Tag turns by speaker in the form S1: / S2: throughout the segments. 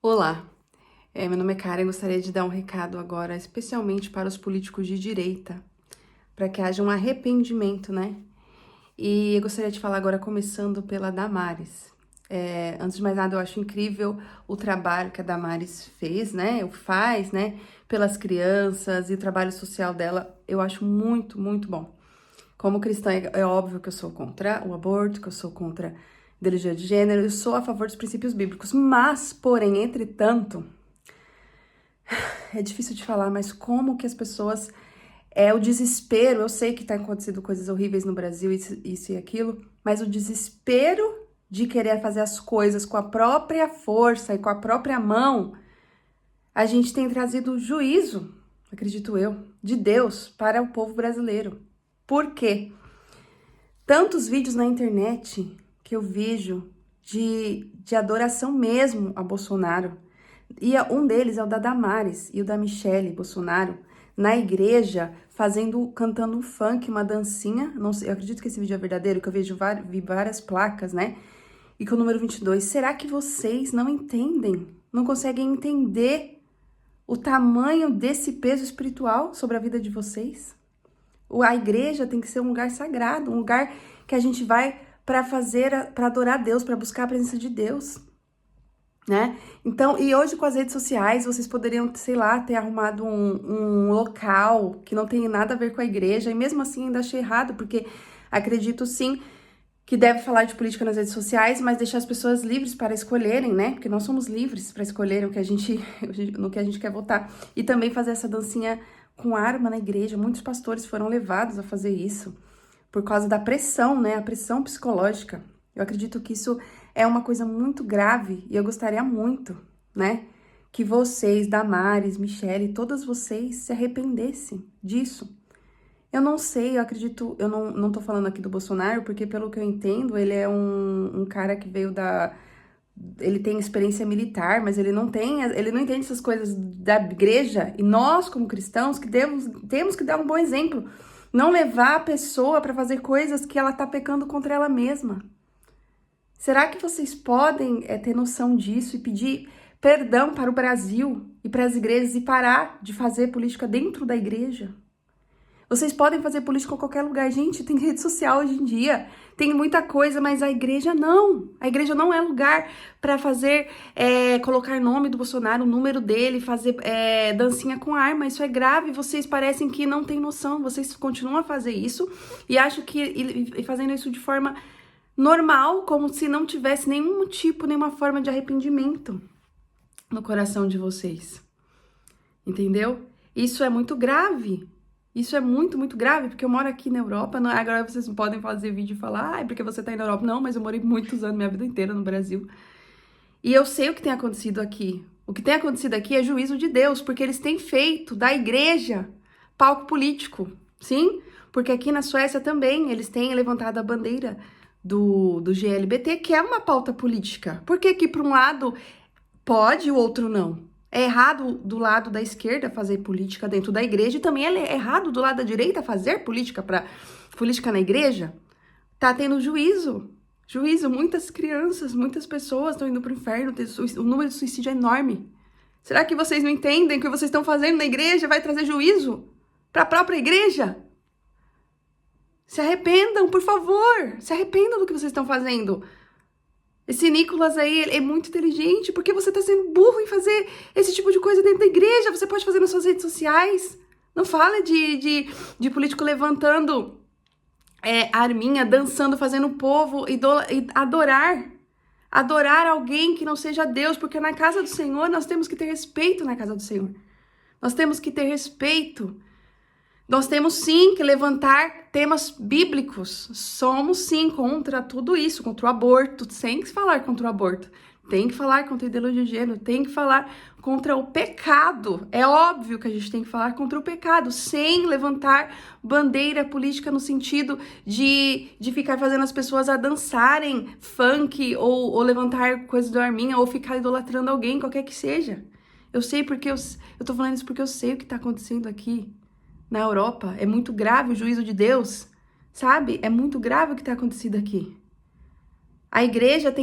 S1: Olá, meu nome é Karen e gostaria de dar um recado agora, especialmente para os políticos de direita, para que haja um arrependimento, né? E eu gostaria de falar agora começando pela Damares. Antes de mais nada, eu acho incrível o trabalho que a Damares fez, né? Faz, né? Pelas crianças e o trabalho social dela, eu acho muito, muito bom. Como cristã, é óbvio que eu sou contra o aborto, que eu sou contra a ideologia de gênero, eu sou a favor dos princípios bíblicos, mas, porém, entretanto, é difícil de falar, mas como que as pessoas... o desespero, eu sei que tá acontecendo coisas horríveis no Brasil, isso e aquilo, mas o desespero de querer fazer as coisas com a própria força e com a própria mão, a gente tem trazido juízo, acredito eu, de Deus para o povo brasileiro. Por quê? Tantos vídeos na internet que eu vejo de adoração mesmo a Bolsonaro. E um deles é o da Damares e o da Michelle Bolsonaro, na igreja, cantando um funk, uma dancinha. Não sei, eu acredito que esse vídeo é verdadeiro, que eu vi várias placas, né? E com o número 22. Será que vocês não entendem? Não conseguem entender o tamanho desse peso espiritual sobre a vida de vocês? A igreja tem que ser um lugar sagrado, um lugar que a gente vai para adorar Deus, para buscar a presença de Deus, né? Então, e hoje com as redes sociais, vocês poderiam, sei lá, ter arrumado um local que não tem nada a ver com a igreja, e mesmo assim ainda achei errado, porque acredito sim que deve falar de política nas redes sociais, mas deixar as pessoas livres para escolherem, né? Porque nós somos livres para escolher no que a gente quer votar. E também fazer essa dancinha com arma na igreja. Muitos pastores foram levados a fazer isso por causa da pressão, né? A pressão psicológica. Eu acredito que isso é uma coisa muito grave e eu gostaria muito, né? Que vocês, Damares, Michelle, todas vocês se arrependessem disso. Eu não sei, eu acredito, eu não tô falando aqui do Bolsonaro, porque pelo que eu entendo, ele é um cara que veio ele tem experiência militar, mas ele não entende essas coisas da igreja, e nós, como cristãos, temos que dar um bom exemplo. Não levar a pessoa para fazer coisas que ela tá pecando contra ela mesma. Será que vocês podem ter noção disso e pedir perdão para o Brasil e para as igrejas e parar de fazer política dentro da igreja? Vocês podem fazer política em qualquer lugar. Gente, tem rede social hoje em dia, tem muita coisa, mas a igreja não. A igreja não é lugar para fazer, colocar nome do Bolsonaro, o número dele, fazer dancinha com arma. Isso é grave, vocês parecem que não têm noção. Vocês continuam a fazer isso e acham que e fazendo isso de forma normal, como se não tivesse nenhum tipo, nenhuma forma de arrependimento no coração de vocês. Entendeu? Isso é muito grave. Isso é muito, muito grave, porque eu moro aqui na Europa, agora vocês não podem fazer vídeo e falar, porque você tá aí na Europa. Não, mas eu morei muitos anos, minha vida inteira no Brasil. E eu sei o que tem acontecido aqui. O que tem acontecido aqui é juízo de Deus, porque eles têm feito da igreja palco político, sim? Porque aqui na Suécia também eles têm levantado a bandeira do GLBT, que é uma pauta política. Por que que para um lado pode e o outro não? É errado do lado da esquerda fazer política dentro da igreja e também é errado do lado da direita fazer política na igreja? Tá tendo juízo. Juízo, muitas crianças, muitas pessoas estão indo pro inferno, o número de suicídio é enorme. Será que vocês não entendem que o que vocês estão fazendo na igreja vai trazer juízo para a própria igreja? Se arrependam, por favor. Se arrependam do que vocês estão fazendo. Esse Nicolas aí, ele é muito inteligente. Por que você tá sendo burro em fazer esse tipo de coisa dentro da igreja? Você pode fazer nas suas redes sociais. Não fala de político levantando arminha, dançando, fazendo o povo adorar. Adorar alguém que não seja Deus. Porque na casa do Senhor, nós temos que ter respeito na casa do Senhor. Nós temos que ter respeito. Nós temos sim que levantar temas bíblicos. Somos sim contra tudo isso, contra o aborto. Tem que falar contra o aborto. Tem que falar contra a ideologia de gênero. Tem que falar contra o pecado. É óbvio que a gente tem que falar contra o pecado, sem levantar bandeira política no sentido de ficar fazendo as pessoas a dançarem funk ou levantar coisas do arminha ou ficar idolatrando alguém, qualquer que seja. Eu sei porque eu tô falando isso porque eu sei o que tá acontecendo aqui. Na Europa, é muito grave o juízo de Deus, sabe? É muito grave o que está acontecendo aqui. A igreja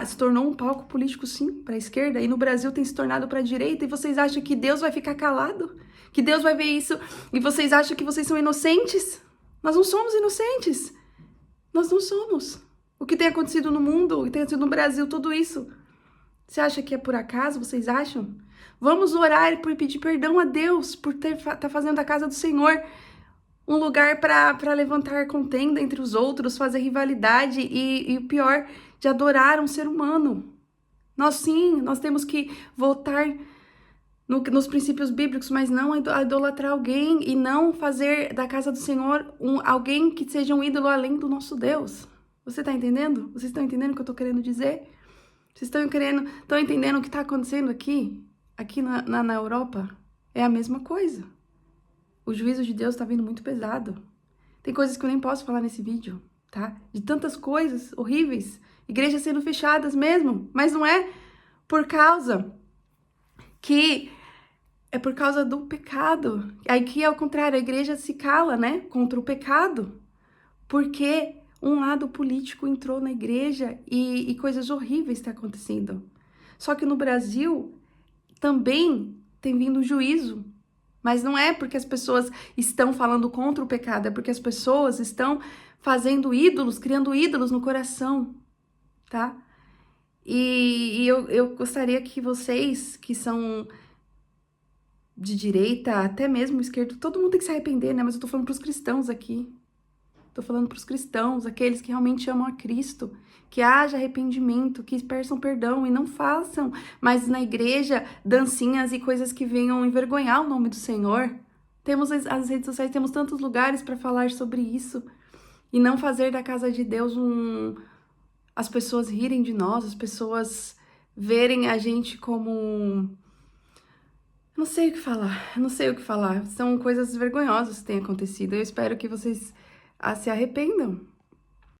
S1: se tornou um palco político, sim, para a esquerda, e no Brasil tem se tornado para a direita, e vocês acham que Deus vai ficar calado? Que Deus vai ver isso, e vocês acham que vocês são inocentes? Nós não somos inocentes. Nós não somos. O que tem acontecido no mundo, o que tem acontecido no Brasil, tudo isso. Você acha que é por acaso? Vocês acham? Vamos orar e pedir perdão a Deus por tá fazendo da casa do Senhor um lugar para levantar contenda entre os outros, fazer rivalidade e o pior, de adorar um ser humano. Nós temos que voltar nos princípios bíblicos, mas não idolatrar alguém e não fazer da casa do Senhor alguém que seja um ídolo além do nosso Deus. Você tá entendendo? Vocês estão entendendo o que eu tô querendo dizer? Vocês estão entendendo o que tá acontecendo aqui? Aqui na Europa? É a mesma coisa. O juízo de Deus tá vindo muito pesado. Tem coisas que eu nem posso falar nesse vídeo, tá? De tantas coisas horríveis. Igrejas sendo fechadas mesmo. Mas não é por causa que... É por causa do pecado. Aqui é o contrário, a igreja se cala, né? Contra o pecado. Porque um lado político entrou na igreja e coisas horríveis estão acontecendo. Só que no Brasil também tem vindo juízo. Mas não é porque as pessoas estão falando contra o pecado, é porque as pessoas estão fazendo ídolos, criando ídolos no coração, tá? E eu gostaria que vocês, que são de direita, até mesmo esquerdo, todo mundo tem que se arrepender, né? Mas eu tô falando pros cristãos aqui. Tô falando pros cristãos, aqueles que realmente amam a Cristo, que haja arrependimento, que peçam perdão e não façam mais na igreja dancinhas e coisas que venham envergonhar o nome do Senhor. Temos as redes sociais, temos tantos lugares para falar sobre isso e não fazer da casa de Deus as pessoas rirem de nós, as pessoas verem a gente como... Não sei o que falar, não sei o que falar. São coisas vergonhosas que têm acontecido. Eu espero que vocês se arrependam.